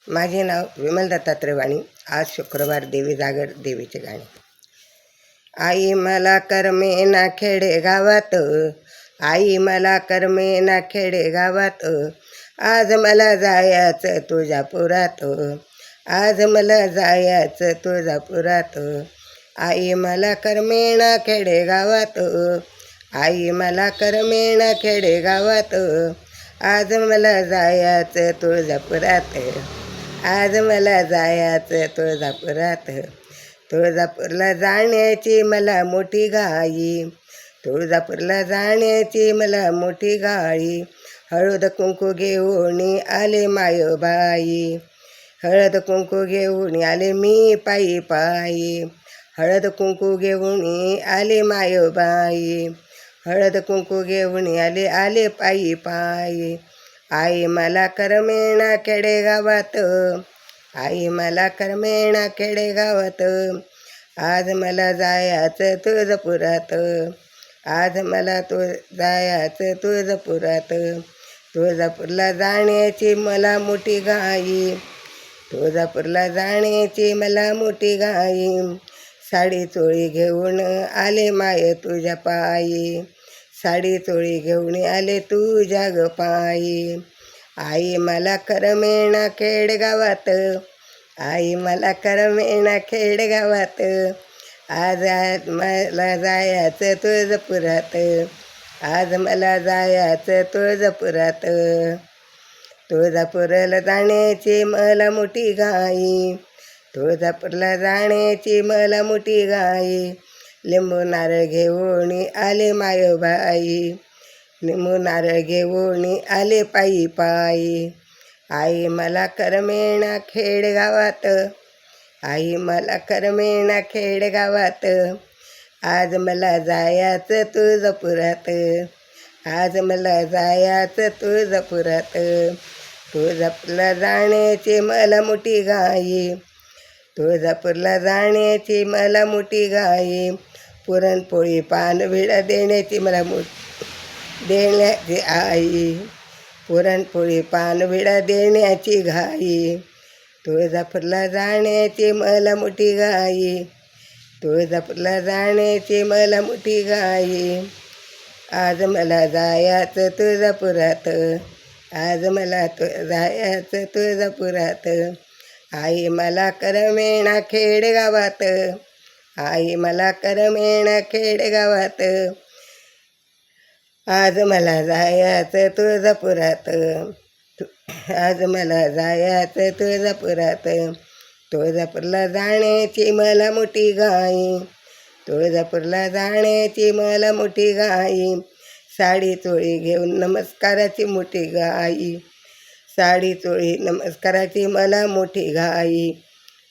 माझे नाव विमल दत्तात्रय वाणी. आज शुक्रवार देवी जागर देवीचे गाणे. आई मला करमे ना खेडे गावात, आई मला करमे ना खेडे गावात, आज मला जायचं तुळजापुरात, आज मला जायचं तुळजापुरात. आई मला करमे ना खेडे गावात, आई मला करमे ना खेडे गावात, आज मला जायचं तुळजापुरात, आज मला जायचं तुळजापुरात. तुळजापूरला जाण्याची मला मोठी घाई, तुळजापूरला जाण्याची मला मोठी घाई. हळद कुंकू घेऊन आले मायोबाई, हळद कुंकू घेऊन आले मी पायी पायी, हळद कुंकू घेऊन आले मायोबाई, हळद कुंकू घेऊन आले पायी पायी. आई मला करमेना खेडेगावात, आई मला करमेना खेडेगावात, आज मला जायचं तुळजापुरात, आज मला जायचं तुळजापुरात. तुळजापूरला जाण्याची मला मोठी घाई, तुळजापूरला जाण्याची मला मोठी घाई. साडी चोळी घेऊन आले माय तुझ्या पायी, साडी चोळी घेऊन आले तुझ्या ग पायी. आई मला करमेना खेडेगावात, आई मला करमेना खेडेगावात, आज मला जायचं तुळजापुरात, आज मला जायचं तुळजापुरात. तुळजापूरला जाण्याची मला मोठी घाई, तुळजापूरला जाण्याची मला मोठी घाई. लिंबू नारळ घेऊन आले मायोबाई, लिंबू नारळ घेऊन आले पायी पायी. आई मला करमेना खेडेगावात, आई मला करमेना खेडेगावात, आज मला जायचं तुळजापुरात, आज मला जायचं तुळजापुरात. तुळजापूरला जाण्याची मला मोठी घाई, तुळजापूरला जाण्याची मला मोठी घाई. पुरणपोळी पानविडा देण्याची मला देण्याची आई, पुरणपोळी पानविडा देण्याची घाई. तुळजापूरला जाण्याची मला मोठी घाई, तुळजापूरला जाण्याची मला मोठी घाई. आज मला जायचं तुळजापुरात, आज मला जायचं तुळजापुरात. आई मला करमेना खेडेगावात, आई मला करमेना खेडेगावात, आज मला जायचं तुळजापुरात, आज मला जायचं तुळजापुरात. तुळजापूरला जाण्याची मला मोठी घाई, तुळजापूरला जाण्याची मला मोठी घाई. साडी चोळी घेऊन नमस्काराची मोठी घाई, साडी चोळी नमस्काराची मला मोठी घाई.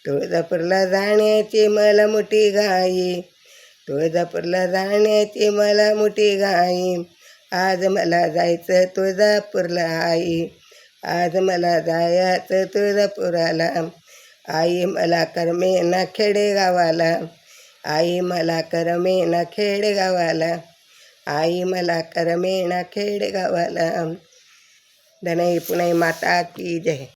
तुळजापूरला जाण्याची मला मोठी घाई, तुळजापूरला जाण्याची मला मोठी घाई. आज मला जायचं तुळजापूरला आई, आज मला जायचं तुळजापुराला. आई मला करमेना खेडेगावाला, आई मला करमेना खेडेगावाला, आई मला करमेना खेडेगावाला. धनई पुणे माता की जय.